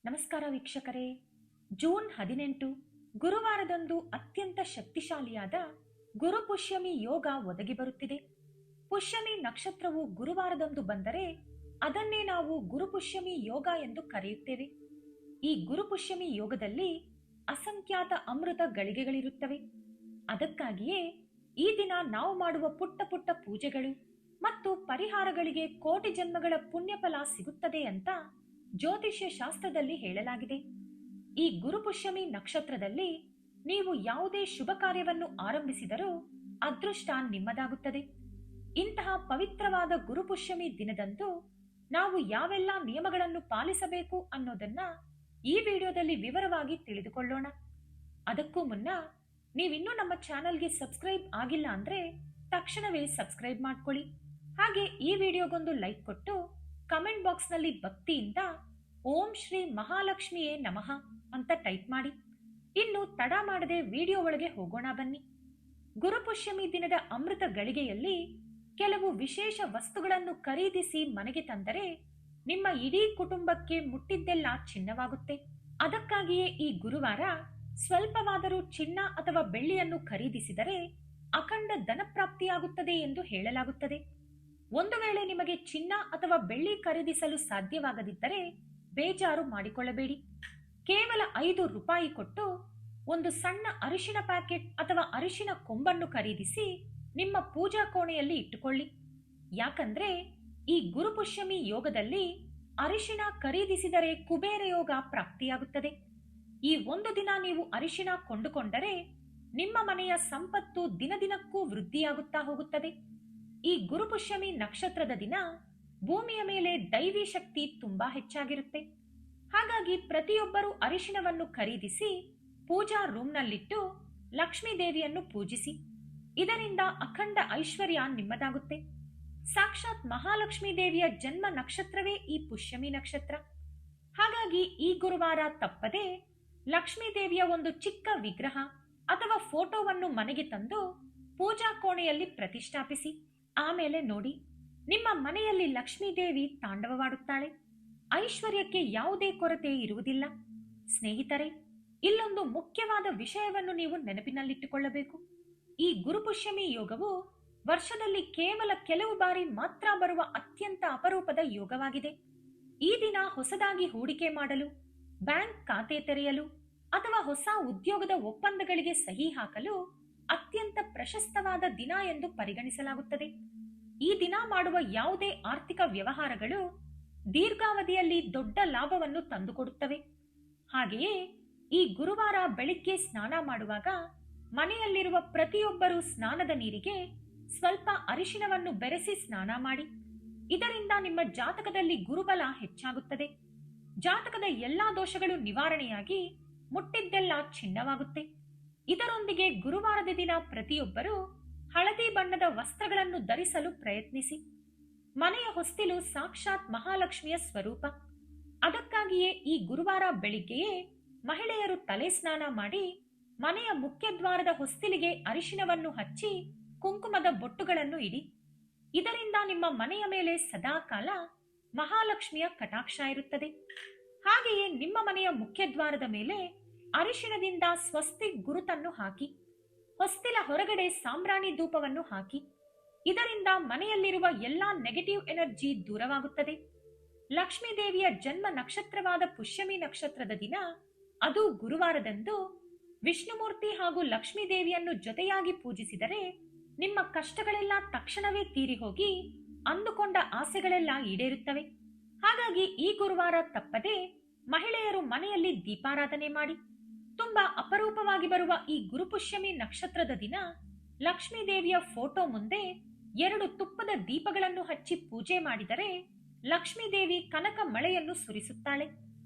ನಮಸ್ಕಾರ ವೀಕ್ಷಕರೇ. ಜೂನ್ 18 ಗುರುವಾರದಂದು ಅತ್ಯಂತ ಶಕ್ತಿಶಾಲಿಯಾದ ಗುರುಪುಷ್ಯಮಿ ಯೋಗ ಒದಗಿ ಬರುತ್ತಿದೆ. ಪುಷ್ಯಮಿ ನಕ್ಷತ್ರವು ಗುರುವಾರದಂದು ಬಂದರೆ ಅದನ್ನೇ ನಾವು ಗುರುಪುಷ್ಯಮಿ ಯೋಗ ಎಂದು ಕರೆಯುತ್ತೇವೆ. ಈ ಗುರುಪುಷ್ಯಮಿ ಯೋಗದಲ್ಲಿ ಅಸಂಖ್ಯಾತ ಅಮೃತ ಗಳಿಗೆಗಳಿರುತ್ತವೆ. ಅದಕ್ಕಾಗಿಯೇ ಈ ದಿನ ನಾವು ಮಾಡುವ ಪುಟ್ಟ ಪುಟ್ಟ ಪೂಜೆಗಳು ಮತ್ತು ಪರಿಹಾರಗಳಿಗೆ ಕೋಟಿ ಜನ್ಮಗಳ ಪುಣ್ಯಫಲ ಸಿಗುತ್ತದೆ ಅಂತ ಜ್ಯೋತಿಷ್ಯ ಶಾಸ್ತ್ರದಲ್ಲಿ ಹೇಳಲಾಗಿದೆ. ಈ ಗುರುಪುಷ್ಯಮಿ ನಕ್ಷತ್ರದಲ್ಲಿ ನೀವು ಯಾವುದೇ ಶುಭ ಕಾರ್ಯವನ್ನು ಆರಂಭಿಸಿದರೂ ಅದೃಷ್ಟ ನಿಮ್ಮದಾಗುತ್ತದೆ. ಇಂತಹ ಪವಿತ್ರವಾದ ಗುರುಪುಷ್ಯಮಿ ದಿನದಂದು ನಾವು ಯಾವೆಲ್ಲ ನಿಯಮಗಳನ್ನು ಪಾಲಿಸಬೇಕು ಅನ್ನೋದನ್ನ ಈ ವಿಡಿಯೋದಲ್ಲಿ ವಿವರವಾಗಿ ತಿಳಿದುಕೊಳ್ಳೋಣ. ಅದಕ್ಕೂ ಮುನ್ನ ನೀವಿನ್ನೂ ನಮ್ಮ ಚಾನೆಲ್ಗೆ ಸಬ್ಸ್ಕ್ರೈಬ್ ಆಗಿಲ್ಲ ಅಂದ್ರೆ ತಕ್ಷಣವೇ ಸಬ್ಸ್ಕ್ರೈಬ್ ಮಾಡ್ಕೊಳ್ಳಿ. ಹಾಗೆ ಈ ವಿಡಿಯೋಗೊಂದು ಲೈಕ್ ಕೊಟ್ಟು ಕಮೆಂಟ್ ಬಾಕ್ಸ್ ನಲ್ಲಿ ಭಕ್ತಿಯಿಂದ ಓಂ ಶ್ರೀ ಮಹಾಲಕ್ಷ್ಮಿಯೇ ನಮಃ ಅಂತ ಟೈಪ್ ಮಾಡಿ. ಇನ್ನು ತಡ ಮಾಡದೆ ವಿಡಿಯೋ ಒಳಗೆ ಹೋಗೋಣ ಬನ್ನಿ. ಗುರುಪುಷ್ಯಮಿ ದಿನದ ಅಮೃತ ಗಳಿಗೆಯಲ್ಲಿ ಕೆಲವು ವಿಶೇಷ ವಸ್ತುಗಳನ್ನು ಖರೀದಿಸಿ ಮನೆಗೆ ತಂದರೆ ನಿಮ್ಮ ಇಡೀ ಕುಟುಂಬಕ್ಕೆ ಮುಟ್ಟಿದ್ದೆಲ್ಲ ಚಿನ್ನವಾಗುತ್ತೆ. ಅದಕ್ಕಾಗಿಯೇ ಈ ಗುರುವಾರ ಸ್ವಲ್ಪವಾದರೂ ಚಿನ್ನ ಅಥವಾ ಬೆಳ್ಳಿಯನ್ನು ಖರೀದಿಸಿದರೆ ಅಖಂಡ ಧನಪ್ರಾಪ್ತಿಯಾಗುತ್ತದೆ ಎಂದು ಹೇಳಲಾಗುತ್ತದೆ. ಒಂದು ವೇಳೆ ನಿಮಗೆ ಚಿನ್ನ ಅಥವಾ ಬೆಳ್ಳಿ ಖರೀದಿಸಲು ಸಾಧ್ಯವಾಗದಿದ್ದರೆ ಬೇಜಾರು ಮಾಡಿಕೊಳ್ಳಬೇಡಿ. ಕೇವಲ 5 ರೂಪಾಯಿ ಕೊಟ್ಟು ಒಂದು ಸಣ್ಣ ಅರಿಶಿನ ಪ್ಯಾಕೆಟ್ ಅಥವಾ ಅರಿಶಿನ ಕೊಂಬನ್ನು ಖರೀದಿಸಿ ನಿಮ್ಮ ಪೂಜಾ ಕೋಣೆಯಲ್ಲಿ ಇಟ್ಟುಕೊಳ್ಳಿ. ಯಾಕಂದ್ರೆ ಈ ಗುರುಪುಷ್ಯಮಿ ಯೋಗದಲ್ಲಿ ಅರಿಶಿನ ಖರೀದಿಸಿದರೆ ಕುಬೇರ ಯೋಗ ಪ್ರಾಪ್ತಿಯಾಗುತ್ತದೆ. ಈ ಒಂದು ದಿನ ನೀವು ಅರಿಶಿನ ಕೊಂಡುಕೊಂಡರೆ ನಿಮ್ಮ ಮನೆಯ ಸಂಪತ್ತು ದಿನದಿನಕ್ಕೂ ವೃದ್ಧಿಯಾಗುತ್ತಾ ಹೋಗುತ್ತದೆ. ಈ ಗುರುಪುಷ್ಯಮಿ ನಕ್ಷತ್ರದ ದಿನ ಭೂಮಿಯ ಮೇಲೆ ದೈವಿ ಶಕ್ತಿ ತುಂಬಾ ಹೆಚ್ಚಾಗಿರುತ್ತೆ. ಹಾಗಾಗಿ ಪ್ರತಿಯೊಬ್ಬರೂ ಅರಿಶಿನವನ್ನು ಖರೀದಿಸಿ ಪೂಜಾ ರೂಮ್ನಲ್ಲಿಟ್ಟು ಲಕ್ಷ್ಮೀ ದೇವಿಯನ್ನು ಪೂಜಿಸಿ. ಇದರಿಂದ ಅಖಂಡ ಐಶ್ವರ್ಯ ನಿಮ್ಮದಾಗುತ್ತೆ. ಸಾಕ್ಷಾತ್ ಮಹಾಲಕ್ಷ್ಮೀ ದೇವಿಯ ಜನ್ಮ ನಕ್ಷತ್ರವೇ ಈ ಪುಷ್ಯಮಿ ನಕ್ಷತ್ರ. ಹಾಗಾಗಿ ಈ ಗುರುವಾರ ತಪ್ಪದೆ ಲಕ್ಷ್ಮೀ ದೇವಿಯ ಒಂದು ಚಿಕ್ಕ ವಿಗ್ರಹ ಅಥವಾ ಫೋಟೋವನ್ನು ಮನೆಗೆ ತಂದು ಪೂಜಾ ಕೋಣೆಯಲ್ಲಿ ಪ್ರತಿಷ್ಠಾಪಿಸಿ. ಆಮೇಲೆ ನೋಡಿ, ನಿಮ್ಮ ಮನೆಯಲ್ಲಿ ಲಕ್ಷ್ಮೀ ದೇವಿ ತಾಂಡವವಾಡುತ್ತಾಳೆ. ಐಶ್ವರ್ಯಕ್ಕೆ ಯಾವುದೇ ಕೊರತೆ ಇರುವುದಿಲ್ಲ. ಸ್ನೇಹಿತರೆ, ಇಲ್ಲೊಂದು ಮುಖ್ಯವಾದ ವಿಷಯವನ್ನು ನೀವು ನೆನಪಿನಲ್ಲಿಟ್ಟುಕೊಳ್ಳಬೇಕು. ಈ ಗುರುಪುಷ್ಯಮಿ ಯೋಗವು ವರ್ಷದಲ್ಲಿ ಕೇವಲ ಕೆಲವು ಬಾರಿ ಮಾತ್ರ ಬರುವ ಅತ್ಯಂತ ಅಪರೂಪದ ಯೋಗವಾಗಿದೆ. ಈ ದಿನ ಹೊಸದಾಗಿ ಹೂಡಿಕೆ ಮಾಡಲು, ಬ್ಯಾಂಕ್ ಖಾತೆ ತೆರೆಯಲು ಅಥವಾ ಹೊಸ ಉದ್ಯೋಗದ ಒಪ್ಪಂದಗಳಿಗೆ ಸಹಿ ಹಾಕಲು ಅತ್ಯಂತ ಪ್ರಶಸ್ತವಾದ ದಿನ ಎಂದು ಪರಿಗಣಿಸಲಾಗುತ್ತದೆ. ಈ ದಿನ ಮಾಡುವ ಯಾವುದೇ ಆರ್ಥಿಕ ವ್ಯವಹಾರಗಳು ದೀರ್ಘಾವಧಿಯಲ್ಲಿ ದೊಡ್ಡ ಲಾಭವನ್ನು ತಂದುಕೊಡುತ್ತವೆ. ಹಾಗೆಯೇ ಈ ಗುರುವಾರ ಬೆಳಿಗ್ಗೆ ಸ್ನಾನ ಮಾಡುವಾಗ ಮನೆಯಲ್ಲಿರುವ ಪ್ರತಿಯೊಬ್ಬರೂ ಸ್ನಾನದ ನೀರಿಗೆ ಸ್ವಲ್ಪ ಅರಿಶಿನವನ್ನು ಬೆರೆಸಿ ಸ್ನಾನ ಮಾಡಿ. ಇದರಿಂದ ನಿಮ್ಮ ಜಾತಕದಲ್ಲಿ ಗುರುಬಲ ಹೆಚ್ಚಾಗುತ್ತದೆ. ಜಾತಕದ ಎಲ್ಲಾ ದೋಷಗಳು ನಿವಾರಣೆಯಾಗಿ ಮುಟ್ಟಿದ್ದೆಲ್ಲ ಚಿನ್ನವಾಗುತ್ತೆ. ಇದರೊಂದಿಗೆ ಗುರುವಾರದ ದಿನ ಪ್ರತಿಯೊಬ್ಬರೂ ಹಳದಿ ಬಣ್ಣದ ವಸ್ತ್ರಗಳನ್ನು ಧರಿಸಲು ಪ್ರಯತ್ನಿಸಿ. ಮನೆಯ ಹೊಸ್ತಿಲು ಸಾಕ್ಷಾತ್ ಮಹಾಲಕ್ಷ್ಮಿಯ ಸ್ವರೂಪ. ಅದಕ್ಕಾಗಿಯೇ ಈ ಗುರುವಾರ ಬೆಳಿಗ್ಗೆಯೇ ಮಹಿಳೆಯರು ತಲೆ ಸ್ನಾನ ಮಾಡಿ ಮನೆಯ ಮುಖ್ಯದ್ವಾರದ ಹೊಸ್ತಿಲಿಗೆ ಅರಿಶಿನವನ್ನು ಹಚ್ಚಿ ಕುಂಕುಮದ ಬೊಟ್ಟುಗಳನ್ನು ಇಡಿ. ಇದರಿಂದ ನಿಮ್ಮ ಮನೆಯ ಮೇಲೆ ಸದಾಕಾಲ ಮಹಾಲಕ್ಷ್ಮಿಯ ಕಟಾಕ್ಷ ಇರುತ್ತದೆ. ಹಾಗೆಯೇ ನಿಮ್ಮ ಮನೆಯ ಮುಖ್ಯದ್ವಾರದ ಮೇಲೆ ಅರಿಶಿಣದಿಂದ ಸ್ವಸ್ತಿಕ್ ಗುರುತನ್ನು ಹಾಕಿ ಹೊಸ್ತಿಲ ಹೊರಗಡೆ ಸಾಂಬ್ರಾಣಿ ಧೂಪವನ್ನು ಹಾಕಿ. ಇದರಿಂದ ಮನೆಯಲ್ಲಿರುವ ಎಲ್ಲಾ ನೆಗೆಟಿವ್ ಎನರ್ಜಿ ದೂರವಾಗುತ್ತದೆ. ಲಕ್ಷ್ಮೀ ದೇವಿಯ ಜನ್ಮ ನಕ್ಷತ್ರವಾದ ಪುಷ್ಯಮಿ ನಕ್ಷತ್ರದ ದಿನ, ಅದು ಗುರುವಾರದಂದು ವಿಷ್ಣುಮೂರ್ತಿ ಹಾಗೂ ಲಕ್ಷ್ಮೀ ದೇವಿಯನ್ನು ಜೊತೆಯಾಗಿ ಪೂಜಿಸಿದರೆ ನಿಮ್ಮ ಕಷ್ಟಗಳೆಲ್ಲ ತಕ್ಷಣವೇ ತೀರಿ ಹೋಗಿ ಅಂದುಕೊಂಡ ಆಸೆಗಳೆಲ್ಲ ಈಡೇರುತ್ತವೆ. ಹಾಗಾಗಿ ಈ ಗುರುವಾರ ತಪ್ಪದೆ ಮಹಿಳೆಯರು ಮನೆಯಲ್ಲಿ ದೀಪಾರಾಧನೆ ಮಾಡಿ. ತುಂಬಾ ಅಪರೂಪವಾಗಿ ಬರುವ ಈ ಗುರುಪುಷ್ಯಮಿ ನಕ್ಷತ್ರದ ದಿನ ಲಕ್ಷ್ಮೀ ದೇವಿಯ ಫೋಟೋ ಮುಂದೆ 2 ತುಪ್ಪದ ದೀಪಗಳನ್ನು ಹಚ್ಚಿ ಪೂಜೆ ಮಾಡಿದರೆ ಲಕ್ಷ್ಮೀ ದೇವಿ ಕನಕ ಮಳೆಯನ್ನು ಸುರಿಸುತ್ತಾಳೆ.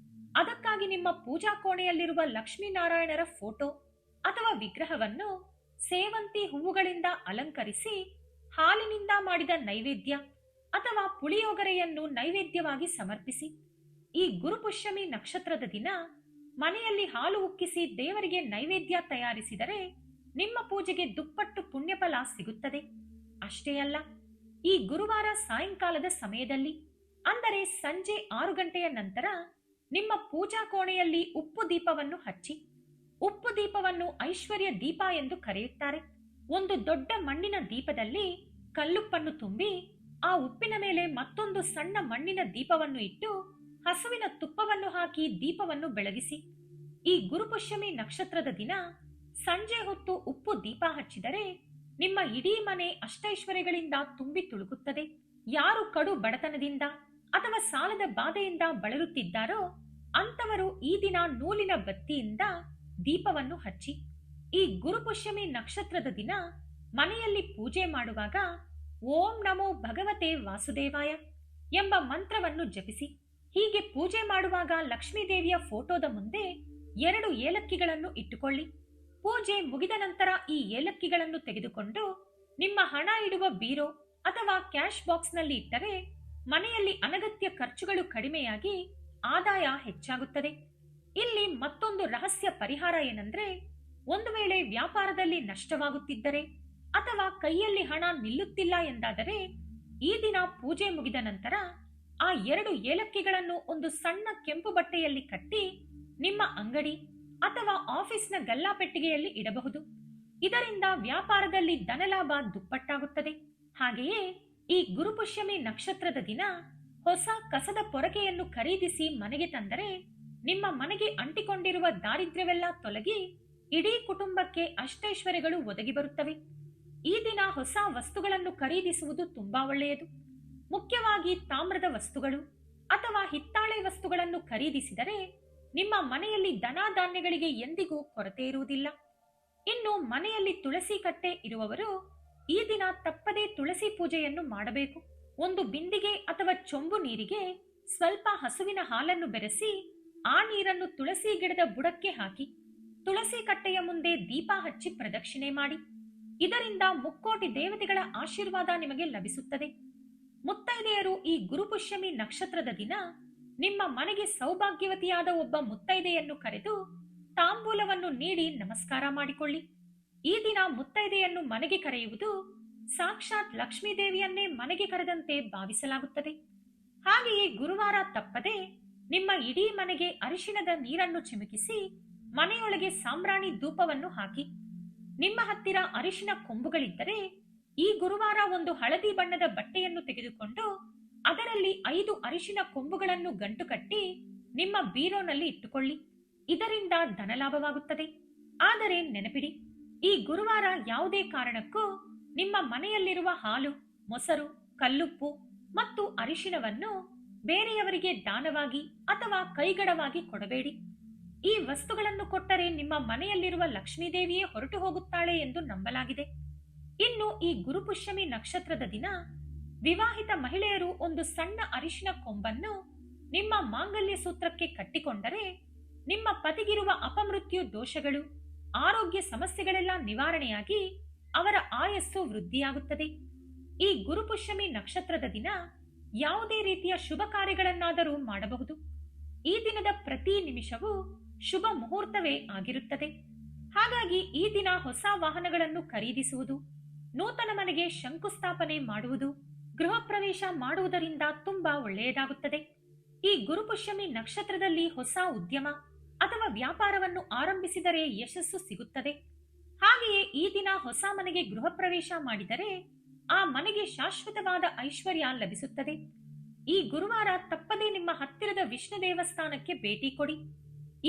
ಅದಕ್ಕಾಗಿ ನಿಮ್ಮ ಪೂಜಾ ಕೋಣೆಯಲ್ಲಿರುವ ಲಕ್ಷ್ಮೀನಾರಾಯಣರ ಫೋಟೋ ಅಥವಾ ವಿಗ್ರಹವನ್ನು ಸೇವಂತಿ ಹೂವುಗಳಿಂದ ಅಲಂಕರಿಸಿ ಹಾಲಿನಿಂದ ಮಾಡಿದ ನೈವೇದ್ಯ ಅಥವಾ ಪುಳಿಯೋಗರೆಯನ್ನು ನೈವೇದ್ಯವಾಗಿ ಸಮರ್ಪಿಸಿ. ಈ ಗುರುಪುಷ್ಯಮಿ ನಕ್ಷತ್ರದ ದಿನ ಮನೆಯಲ್ಲಿ ಹಾಲು ಉಕ್ಕಿಸಿ ದೇವರಿಗೆ ನೈವೇದ್ಯ ತಯಾರಿಸಿದರೆ ನಿಮ್ಮ ಪೂಜೆಗೆ ದುಪ್ಪಟ್ಟು ಪುಣ್ಯಫಲ ಸಿಗುತ್ತದೆ. ಅಷ್ಟೇ ಅಲ್ಲ, ಈ ಗುರುವಾರ ಸಾಯಂಕಾಲದ ಸಮಯದಲ್ಲಿ ಅಂದರೆ ಸಂಜೆ 6 ಗಂಟೆಯ ನಂತರ ನಿಮ್ಮ ಪೂಜಾ ಕೋಣೆಯಲ್ಲಿ ಉಪ್ಪು ದೀಪವನ್ನು ಹಚ್ಚಿ. ಉಪ್ಪು ದೀಪವನ್ನು ಐಶ್ವರ್ಯ ದೀಪ ಎಂದು ಕರೆಯುತ್ತಾರೆ. ಒಂದು ದೊಡ್ಡ ಮಣ್ಣಿನ ದೀಪದಲ್ಲಿ ಕಲ್ಲುಪ್ಪನ್ನು ತುಂಬಿ ಆ ಉಪ್ಪಿನ ಮೇಲೆ ಮತ್ತೊಂದು ಸಣ್ಣ ಮಣ್ಣಿನ ದೀಪವನ್ನು ಇಟ್ಟು ಹಸುವಿನ ತುಪ್ಪವನ್ನು ಹಾಕಿ ದೀಪವನ್ನು ಬೆಳಗಿಸಿ. ಈ ಗುರುಪುಷ್ಯಮಿ ನಕ್ಷತ್ರದ ದಿನ ಸಂಜೆ ಹೊತ್ತು ಉಪ್ಪು ದೀಪ ಹಚ್ಚಿದರೆ ನಿಮ್ಮ ಇಡೀ ಮನೆ ಅಷ್ಟೈಶ್ವರ್ಯಗಳಿಂದ ತುಂಬಿ ತುಳುಕುತ್ತದೆ. ಯಾರು ಕಡು ಬಡತನದಿಂದ ಅಥವಾ ಸಾಲದ ಬಾಧೆಯಿಂದ ಬಳಲುತ್ತಿದ್ದಾರೋ ಅಂತವರು ಈ ದಿನ ನೂಲಿನ ಬತ್ತಿಯಿಂದ ದೀಪವನ್ನು ಹಚ್ಚಿ. ಈ ಗುರುಪುಷ್ಯಮಿ ನಕ್ಷತ್ರದ ದಿನ ಮನೆಯಲ್ಲಿ ಪೂಜೆ ಮಾಡುವಾಗ ಓಂ ನಮೋ ಭಗವತೆ ವಾಸುದೇವಾಯ ಎಂಬ ಮಂತ್ರವನ್ನು ಜಪಿಸಿ. ಹೀಗೆ ಪೂಜೆ ಮಾಡುವಾಗ ಲಕ್ಷ್ಮೀದೇವಿಯ ಫೋಟೋದ ಮುಂದೆ 2 ಏಲಕ್ಕಿಗಳನ್ನು ಇಟ್ಟುಕೊಳ್ಳಿ. ಪೂಜೆ ಮುಗಿದ ನಂತರ ಈ ಏಲಕ್ಕಿಗಳನ್ನು ತೆಗೆದುಕೊಂಡು ನಿಮ್ಮ ಹಣ ಇಡುವ ಬೀರೋ ಅಥವಾ ಕ್ಯಾಶ್ ಬಾಕ್ಸ್ನಲ್ಲಿ ಇಟ್ಟರೆ ಮನೆಯಲ್ಲಿ ಅನಗತ್ಯ ಖರ್ಚುಗಳು ಕಡಿಮೆಯಾಗಿ ಆದಾಯ ಹೆಚ್ಚಾಗುತ್ತದೆ. ಇಲ್ಲಿ ಮತ್ತೊಂದು ರಹಸ್ಯ ಪರಿಹಾರ ಏನಂದ್ರೆ, ಒಂದು ವೇಳೆ ವ್ಯಾಪಾರದಲ್ಲಿ ನಷ್ಟವಾಗುತ್ತಿದ್ದರೆ ಅಥವಾ ಕೈಯಲ್ಲಿ ಹಣ ನಿಲ್ಲುತ್ತಿಲ್ಲ ಎಂದಾದರೆ ಈ ದಿನ ಪೂಜೆ ಮುಗಿದ ನಂತರ ಆ 2 ಏಲಕ್ಕಿಗಳನ್ನು ಒಂದು ಸಣ್ಣ ಕೆಂಪು ಬಟ್ಟೆಯಲ್ಲಿ ಕಟ್ಟಿ ನಿಮ್ಮ ಅಂಗಡಿ ಅಥವಾ ಆಫೀಸ್ನ ಗಲ್ಲಾಪೆಟ್ಟಿಗೆಯಲ್ಲಿ ಇಡಬಹುದು. ಇದರಿಂದ ವ್ಯಾಪಾರದಲ್ಲಿ ಧನಲಾಭ ದುಪ್ಪಟ್ಟಾಗುತ್ತದೆ. ಹಾಗೆಯೇ ಈ ಗುರುಪುಷ್ಯಮಿ ನಕ್ಷತ್ರದ ದಿನ ಹೊಸ ಕಸದ ಪೊರಕೆಯನ್ನು ಖರೀದಿಸಿ ಮನೆಗೆ ತಂದರೆ ನಿಮ್ಮ ಮನೆಗೆ ಅಂಟಿಕೊಂಡಿರುವ ದಾರಿದ್ರ್ಯವೆಲ್ಲ ತೊಲಗಿ ಇಡೀ ಕುಟುಂಬಕ್ಕೆ ಅಷ್ಟೈಶ್ವರ್ಯಗಳು ಒದಗಿ ಬರುತ್ತವೆ. ಈ ದಿನ ಹೊಸ ವಸ್ತುಗಳನ್ನು ಖರೀದಿಸುವುದು ತುಂಬಾ ಒಳ್ಳೆಯದು. ಮುಖ್ಯವಾಗಿ ತಾಮ್ರದ ವಸ್ತುಗಳು ಅಥವಾ ಹಿತ್ತಾಳೆ ವಸ್ತುಗಳನ್ನು ಖರೀದಿಸಿದರೆ ನಿಮ್ಮ ಮನೆಯಲ್ಲಿ ಧನಾಧಾನ್ಯಗಳಿಗೆ ಎಂದಿಗೂ ಕೊರತೆ ಇರುವುದಿಲ್ಲ. ಇನ್ನು ಮನೆಯಲ್ಲಿ ತುಳಸಿ ಕಟ್ಟೆ ಇರುವವರು ಈ ದಿನ ತಪ್ಪದೇ ತುಳಸಿ ಪೂಜೆಯನ್ನು ಮಾಡಬೇಕು. ಒಂದು ಬಿಂದಿಗೆ ಅಥವಾ ಚೊಂಬು ನೀರಿಗೆ ಸ್ವಲ್ಪ ಹಸುವಿನ ಹಾಲನ್ನು ಬೆರೆಸಿ ಆ ನೀರನ್ನು ತುಳಸಿ ಗಿಡದ ಬುಡಕ್ಕೆ ಹಾಕಿ ತುಳಸಿ ಕಟ್ಟೆಯ ಮುಂದೆ ದೀಪ ಹಚ್ಚಿ ಪ್ರದಕ್ಷಿಣೆ ಮಾಡಿ. ಇದರಿಂದ ಮುಕ್ಕೋಟಿ ದೇವತೆಗಳ ಆಶೀರ್ವಾದ ನಿಮಗೆ ಲಭಿಸುತ್ತದೆ. ಮುತ್ತೈದೆಯರು ಈ ಗುರುಪುಷ್ಯಮಿ ನಕ್ಷತ್ರದ ದಿನ ನಿಮ್ಮ ಮನೆಗೆ ಸೌಭಾಗ್ಯವತಿಯಾದ ಒಬ್ಬ ಮುತ್ತೈದೆಯನ್ನು ಕರೆದು ತಾಂಬೂಲವನ್ನು ನೀಡಿ ನಮಸ್ಕಾರ ಮಾಡಿಕೊಳ್ಳಿ. ಈ ದಿನ ಮುತ್ತೈದೆಯನ್ನು ಮನೆಗೆ ಕರೆಯುವುದು ಸಾಕ್ಷಾತ್ ಲಕ್ಷ್ಮೀದೇವಿಯನ್ನೇ ಮನೆಗೆ ಕರೆದಂತೆ ಭಾವಿಸಲಾಗುತ್ತದೆ. ಹಾಗೆಯೇ ಗುರುವಾರ ತಪ್ಪದೆ ನಿಮ್ಮ ಇಡೀ ಮನೆಗೆ ಅರಿಶಿಣದ ನೀರನ್ನು ಚಿಮುಕಿಸಿ ಮನೆಯೊಳಗೆ ಸಾಂಬ್ರಾಣಿ ಧೂಪವನ್ನು ಹಾಕಿ. ನಿಮ್ಮ ಹತ್ತಿರ ಅರಿಶಿಣ ಕೊಂಬುಗಳಿದ್ದರೆ ಈ ಗುರುವಾರ ಒಂದು ಹಳದಿ ಬಣ್ಣದ ಬಟ್ಟೆಯನ್ನು ತೆಗೆದುಕೊಂಡು ಅದರಲ್ಲಿ 5 ಅರಿಶಿಣ ಕೊಂಬುಗಳನ್ನು ಗಂಟು ಕಟ್ಟಿ ನಿಮ್ಮ ಬೀರೋನಲ್ಲಿ ಇಟ್ಟುಕೊಳ್ಳಿ. ಇದರಿಂದ ಧನಲಾಭವಾಗುತ್ತದೆ. ಆದರೆ ನೆನಪಿಡಿ, ಈ ಗುರುವಾರ ಯಾವುದೇ ಕಾರಣಕ್ಕೂ ನಿಮ್ಮ ಮನೆಯಲ್ಲಿರುವ ಹಾಲು, ಮೊಸರು, ಕಲ್ಲುಪ್ಪು ಮತ್ತು ಅರಿಶಿಣವನ್ನು ಬೇರೆಯವರಿಗೆ ದಾನವಾಗಿ ಅಥವಾ ಕೈಗಡವಾಗಿ ಕೊಡಬೇಡಿ. ಈ ವಸ್ತುಗಳನ್ನು ಕೊಟ್ಟರೆ ನಿಮ್ಮ ಮನೆಯಲ್ಲಿರುವ ಲಕ್ಷ್ಮೀದೇವಿಯೇ ಹೊರಟು ಹೋಗುತ್ತಾಳೆ ಎಂದು ನಂಬಲಾಗಿದೆ. ಇನ್ನು ಈ ಗುರುಪುಷ್ಯಮಿ ನಕ್ಷತ್ರದ ದಿನ ವಿವಾಹಿತ ಮಹಿಳೆಯರು ಒಂದು ಸಣ್ಣ ಅರಿಶಿನ ಕೊಂಬನ್ನು ನಿಮ್ಮ ಮಾಂಗಲ್ಯ ಸೂತ್ರಕ್ಕೆ ಕಟ್ಟಿಕೊಂಡರೆ ನಿಮ್ಮ ಪತಿಗಿರುವ ಅಪಮೃತ್ಯು ದೋಷಗಳು, ಆರೋಗ್ಯ ಸಮಸ್ಯೆಗಳೆಲ್ಲ ನಿವಾರಣೆಯಾಗಿ ಅವರ ಆಯಸ್ಸು ವೃದ್ಧಿಯಾಗುತ್ತದೆ. ಈ ಗುರುಪುಷ್ಯಮಿ ನಕ್ಷತ್ರದ ದಿನ ಯಾವುದೇ ರೀತಿಯ ಶುಭ ಕಾರ್ಯಗಳನ್ನಾದರೂ ಮಾಡಬಹುದು. ಈ ದಿನದ ಪ್ರತಿ ನಿಮಿಷವೂ ಶುಭ ಮುಹೂರ್ತವೇ ಆಗಿರುತ್ತದೆ. ಹಾಗಾಗಿ ಈ ದಿನ ಹೊಸ ವಾಹನಗಳನ್ನು ಖರೀದಿಸುವುದು, ನೂತನ ಮನೆಗೆ ಶಂಕುಸ್ಥಾಪನೆ ಮಾಡುವುದು, ಗೃಹ ಪ್ರವೇಶ ಮಾಡುವುದರಿಂದ ತುಂಬಾ ಒಳ್ಳೆಯದಾಗುತ್ತದೆ. ಈ ಗುರುಪುಷ್ಯಮಿ ನಕ್ಷತ್ರದಲ್ಲಿ ಹೊಸ ಉದ್ಯಮ ಅಥವಾ ವ್ಯಾಪಾರವನ್ನು ಆರಂಭಿಸಿದರೆ ಯಶಸ್ಸು ಸಿಗುತ್ತದೆ. ಹಾಗೆಯೇ ಈ ದಿನ ಹೊಸ ಮನೆಗೆ ಗೃಹ ಪ್ರವೇಶ ಮಾಡಿದರೆ ಆ ಮನೆಗೆ ಶಾಶ್ವತವಾದ ಐಶ್ವರ್ಯ ಲಭಿಸುತ್ತದೆ. ಈ ಗುರುವಾರ ತಪ್ಪದೇ ನಿಮ್ಮ ಹತ್ತಿರದ ವಿಷ್ಣು ದೇವಸ್ಥಾನಕ್ಕೆ ಭೇಟಿ ಕೊಡಿ.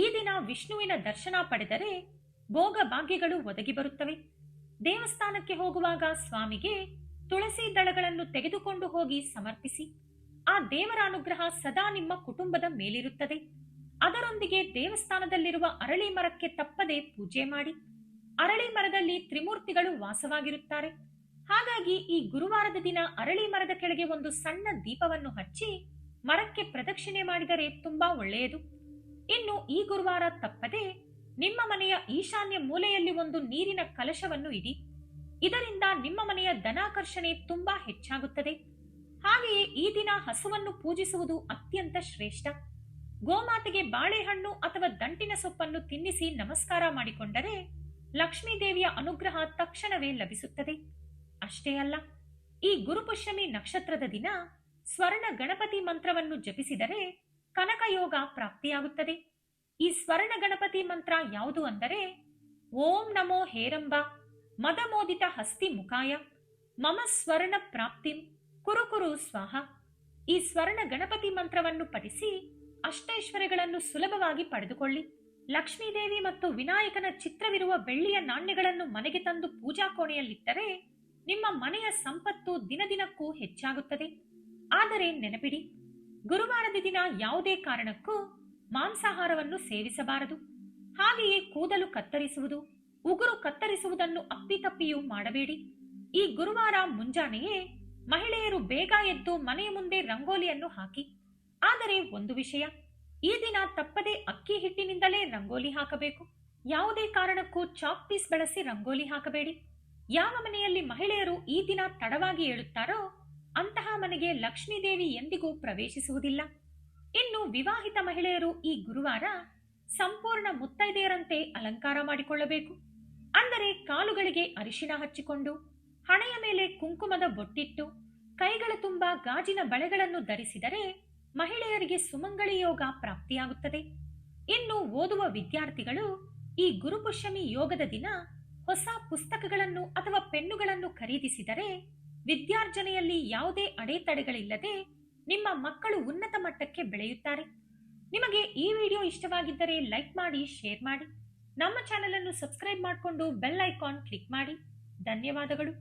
ಈ ದಿನ ವಿಷ್ಣುವಿನ ದರ್ಶನ ಪಡೆದರೆ ಭೋಗ ಭಾಗ್ಯಗಳು ಒದಗಿ ಬರುತ್ತವೆ. ದೇವಸ್ಥಾನಕ್ಕೆ ಹೋಗುವಾಗ ಸ್ವಾಮಿಗೆ ತುಳಸಿ ದಳಗಳನ್ನು ತೆಗೆದುಕೊಂಡು ಹೋಗಿ ಸಮರ್ಪಿಸಿ. ಆ ದೇವರ ಅನುಗ್ರಹ ಸದಾ ನಿಮ್ಮ ಕುಟುಂಬದ ಮೇಲಿರುತ್ತದೆ. ಅದರೊಂದಿಗೆ ದೇವಸ್ಥಾನದಲ್ಲಿರುವ ಅರಳಿ ಮರಕ್ಕೆ ತಪ್ಪದೆ ಪೂಜೆ ಮಾಡಿ. ಅರಳಿ ಮರದಲ್ಲಿ ತ್ರಿಮೂರ್ತಿಗಳು ವಾಸವಾಗಿರುತ್ತಾರೆ. ಹಾಗಾಗಿ ಈ ಗುರುವಾರದ ದಿನ ಅರಳಿ ಮರದ ಕೆಳಗೆ ಒಂದು ಸಣ್ಣ ದೀಪವನ್ನು ಹಚ್ಚಿ ಮರಕ್ಕೆ ಪ್ರದಕ್ಷಿಣೆ ಮಾಡಿದರೆ ತುಂಬಾ ಒಳ್ಳೆಯದು. ಇನ್ನು ಈ ಗುರುವಾರ ತಪ್ಪದೆ ನಿಮ್ಮ ಮನೆಯ ಈಶಾನ್ಯ ಮೂಲೆಯಲ್ಲಿ ಒಂದು ನೀರಿನ ಕಲಶವನ್ನು ಇಡಿ. ಇದರಿಂದ ನಿಮ್ಮ ಮನೆಯ ಧನಾಕರ್ಷಣೆ ತುಂಬಾ ಹೆಚ್ಚಾಗುತ್ತದೆ. ಹಾಗೆಯೇ ಈ ದಿನ ಹಸುವನ್ನು ಪೂಜಿಸುವುದು ಅತ್ಯಂತ ಶ್ರೇಷ್ಠ. ಗೋಮಾತೆಗೆ ಬಾಳೆಹಣ್ಣು ಅಥವಾ ದಂಟಿನ ಸೊಪ್ಪನ್ನು ತಿನ್ನಿಸಿ ನಮಸ್ಕಾರ ಮಾಡಿಕೊಂಡರೆ ಲಕ್ಷ್ಮೀ ದೇವಿಯ ಅನುಗ್ರಹ ತಕ್ಷಣವೇ ಲಭಿಸುತ್ತದೆ. ಅಷ್ಟೇ ಅಲ್ಲ, ಈ ಗುರುಪುಷ್ಯಮಿ ನಕ್ಷತ್ರದ ದಿನ ಸ್ವರ್ಣ ಗಣಪತಿ ಮಂತ್ರವನ್ನು ಜಪಿಸಿದರೆ ಕನಕ ಯೋಗ ಪ್ರಾಪ್ತಿಯಾಗುತ್ತದೆ. ಈ ಸ್ವರ್ಣ ಗಣಪತಿ ಮಂತ್ರ ಯಾವುದು ಅಂದರೆ ಓಂ ನಮೋ ಹೇರಂಬ ಮದಮೋದಿತ ಹಸ್ತಿ ಮುಖಾಯ ಮಮ ಸ್ವರ್ಣ ಪ್ರಾಪ್ತಿಂ ಕುರು ಕುರು ಸ್ವಾಹ. ಈ ಸ್ವರ್ಣ ಗಣಪತಿ ಮಂತ್ರವನ್ನು ಪಠಿಸಿ ಅಷ್ಟೈಶ್ವರ್ಯಗಳನ್ನು ಸುಲಭವಾಗಿ ಪಡೆದುಕೊಳ್ಳಿ. ಲಕ್ಷ್ಮೀದೇವಿ ಮತ್ತು ವಿನಾಯಕನ ಚಿತ್ರವಿರುವ ಬೆಳ್ಳಿಯ ನಾಣ್ಯಗಳನ್ನು ಮನೆಗೆ ತಂದು ಪೂಜಾ ಕೋಣೆಯಲ್ಲಿಟ್ಟರೆ ನಿಮ್ಮ ಮನೆಯ ಸಂಪತ್ತು ದಿನದಿನಕ್ಕೂ ಹೆಚ್ಚಾಗುತ್ತದೆ. ಆದರೆ ನೆನಪಿಡಿ, ಗುರುವಾರದ ದಿನ ಯಾವುದೇ ಕಾರಣಕ್ಕೂ ಮಾಂಸಾಹಾರವನ್ನು ಸೇವಿಸಬಾರದು. ಹಾಗೆಯೇ ಕೂದಲು ಕತ್ತರಿಸುವುದು, ಉಗುರು ಕತ್ತರಿಸುವುದನ್ನು ಅಪ್ಪಿತಪ್ಪಿಯೂ ಮಾಡಬೇಡಿ. ಈ ಗುರುವಾರ ಮುಂಜಾನೆಯೇ ಮಹಿಳೆಯರು ಬೇಗ ಎದ್ದು ಮನೆಯ ಮುಂದೆ ರಂಗೋಲಿಯನ್ನು ಹಾಕಿ. ಆದರೆ ಒಂದು ವಿಷಯ, ಈ ದಿನ ತಪ್ಪದೆ ಅಕ್ಕಿ ಹಿಟ್ಟಿನಿಂದಲೇ ರಂಗೋಲಿ ಹಾಕಬೇಕು. ಯಾವುದೇ ಕಾರಣಕ್ಕೂ ಚಾಕ್ ಪೀಸ್ ಬಳಸಿ ರಂಗೋಲಿ ಹಾಕಬೇಡಿ. ಯಾವ ಮನೆಯಲ್ಲಿ ಮಹಿಳೆಯರು ಈ ದಿನ ತಡವಾಗಿ ಏಳುತ್ತಾರೋ ಅಂತಹ ಮನೆಗೆ ಲಕ್ಷ್ಮೀದೇವಿ ಎಂದಿಗೂ ಪ್ರವೇಶಿಸುವುದಿಲ್ಲ. ಇನ್ನು ವಿವಾಹಿತ ಮಹಿಳೆಯರು ಈ ಗುರುವಾರ ಸಂಪೂರ್ಣ ಮುತ್ತೈದೆಯರಂತೆ ಅಲಂಕಾರ ಮಾಡಿಕೊಳ್ಳಬೇಕು. ಅಂದರೆ ಕಾಲುಗಳಿಗೆ ಅರಿಶಿಣ ಹಚ್ಚಿಕೊಂಡು, ಹಣೆಯ ಮೇಲೆ ಕುಂಕುಮದ ಬೊಟ್ಟಿಟ್ಟು, ಕೈಗಳ ತುಂಬ ಗಾಜಿನ ಬಳೆಗಳನ್ನು ಧರಿಸಿದರೆ ಮಹಿಳೆಯರಿಗೆ ಸುಮಂಗಳಿ ಯೋಗ ಪ್ರಾಪ್ತಿಯಾಗುತ್ತದೆ. ಇನ್ನು ಓದುವ ವಿದ್ಯಾರ್ಥಿಗಳು ಈ ಗುರುಪುಷ್ಯಮಿ ಯೋಗದ ದಿನ ಹೊಸ ಪುಸ್ತಕಗಳನ್ನು ಅಥವಾ ಪೆನ್ನುಗಳನ್ನು ಖರೀದಿಸಿದರೆ ವಿದ್ಯಾರ್ಜನೆಯಲ್ಲಿ ಯಾವುದೇ ಅಡೆತಡೆಗಳಿಲ್ಲದೆ ನಿಮ್ಮ ಮಕ್ಕಳು ಉನ್ನತ ಮಟ್ಟಕ್ಕೆ ಬೆಳೆಯುತ್ತಾರೆ. ನಿಮಗೆ ಈ ವಿಡಿಯೋ ಇಷ್ಟವಾಗಿದ್ದರೆ ಲೈಕ್ ಮಾಡಿ, ಶೇರ್ ಮಾಡಿ. ನಮ್ಮ ಚಾನೆಲ್ ಅನ್ನು ಸಬ್ಸ್ಕ್ರೈಬ್ ಮಾಡಿಕೊಂಡು ಬೆಲ್ ಐಕಾನ್ ಕ್ಲಿಕ್ ಮಾಡಿ. ಧನ್ಯವಾದಗಳು.